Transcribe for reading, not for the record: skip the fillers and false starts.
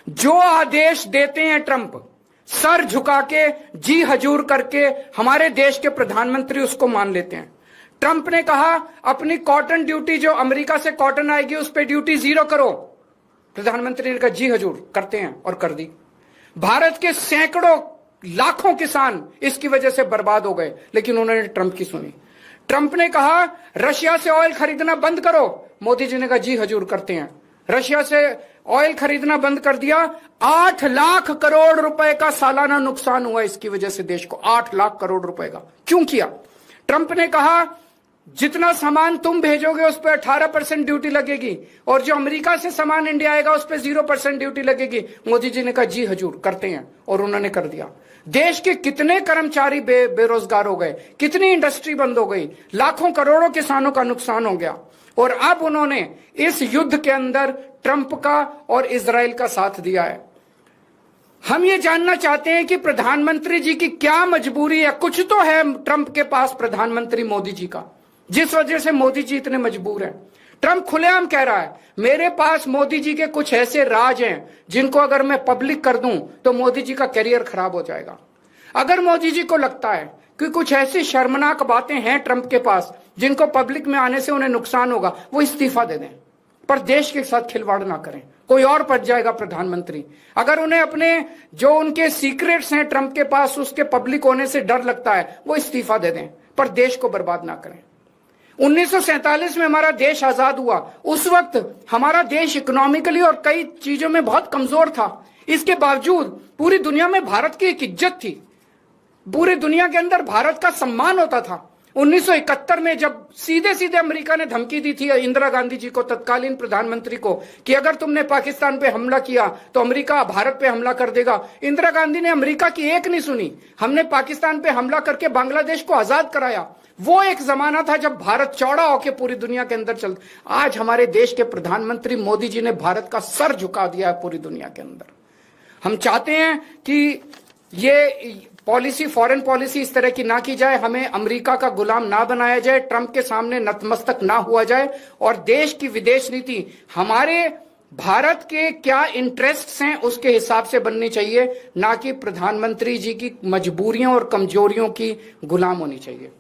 जो आदेश देते हैं ट्रंप, सर झुका के जी हजूर करके हमारे देश के प्रधानमंत्री उसको मान लेते हैं। ट्रंप ने कहा अपनी कॉटन ड्यूटी, जो अमेरिका से कॉटन आएगी उस पर ड्यूटी 0 करो। प्रधानमंत्री ने कहा जी हजूर, करते हैं, और कर दी। भारत के सैकड़ों लाखों किसान इसकी वजह से बर्बाद हो गए, लेकिन उन्होंने ट्रंप की सुनी। ट्रंप ने कहा रशिया से ऑयल खरीदना बंद करो, मोदी जी ने कहा जी हजूर, करते हैं। रशिया से ऑयल खरीदना बंद कर दिया। 8 लाख करोड़ रुपए का सालाना नुकसान हुआ इसकी वजह से देश को, 8 लाख करोड़ रुपए का। क्यों किया? ट्रंप ने कहा जितना सामान तुम भेजोगे उस पर 18% ड्यूटी लगेगी, और जो अमेरिका से सामान इंडिया आएगा उस पर 0% ड्यूटी लगेगी। मोदी जी ने कहा जी हजूर, करते हैं, और उन्होंने कर दिया। देश के कितने कर्मचारी बेरोजगार हो गए, कितनी इंडस्ट्री बंद हो गई, लाखों करोड़ों किसानों का नुकसान हो गया। और अब उन्होंने इस युद्ध के अंदर ट्रंप का और इजराइल का साथ दिया है। हम ये जानना चाहते हैं कि प्रधानमंत्री जी की क्या मजबूरी है। कुछ तो है ट्रंप के पास, प्रधानमंत्री मोदी जी का, जिस वजह से मोदी जी इतने मजबूर हैं। ट्रंप खुलेआम कह रहा है मेरे पास मोदी जी के कुछ ऐसे राज हैं जिनको अगर मैं पब्लिक कर दूं तो मोदी जी का करियर खराब हो जाएगा। अगर मोदी जी को लगता है कि कुछ ऐसी शर्मनाक बातें हैं ट्रंप के पास जिनको पब्लिक में आने से उन्हें नुकसान होगा, वो इस्तीफा दे दें, पर देश के साथ खिलवाड़ ना करें। कोई और पद जाएगा प्रधानमंत्री। अगर उन्हें अपने जो उनके सीक्रेट्स हैं ट्रंप के पास उसके पब्लिक होने से डर लगता है, वो इस्तीफा दे दें, पर देश को बर्बाद ना करें। 1947 में हमारा देश आजाद हुआ, उस वक्त हमारा देश इकोनॉमिकली और कई चीजों में बहुत कमजोर था। इसके बावजूद पूरी दुनिया में भारत की एक इज्जत थी, पूरी दुनिया के अंदर भारत का सम्मान होता था। 1971 में जब सीधे सीधे अमेरिका ने धमकी दी थी इंदिरा गांधी जी को, तत्कालीन प्रधानमंत्री को, कि अगर तुमने पाकिस्तान पे हमला किया तो अमेरिका भारत पे हमला कर देगा। इंदिरा गांधी ने अमेरिका की एक नहीं सुनी। हमने पाकिस्तान पे हमला करके बांग्लादेश को आजाद कराया। वो एक जमाना था जब भारत चौड़ा होकर पूरी दुनिया के अंदर चल। आज हमारे देश के प्रधानमंत्री मोदी जी ने भारत का सर झुका दिया है पूरी दुनिया के अंदर। हम चाहते हैं कि ये पॉलिसी, फॉरेन पॉलिसी इस तरह की ना की जाए, हमें अमेरिका का गुलाम ना बनाया जाए, ट्रंप के सामने नतमस्तक ना हुआ जाए, और देश की विदेश नीति हमारे भारत के क्या इंटरेस्ट्स हैं उसके हिसाब से बननी चाहिए, ना कि प्रधानमंत्री जी की मजबूरियों और कमजोरियों की गुलाम होनी चाहिए।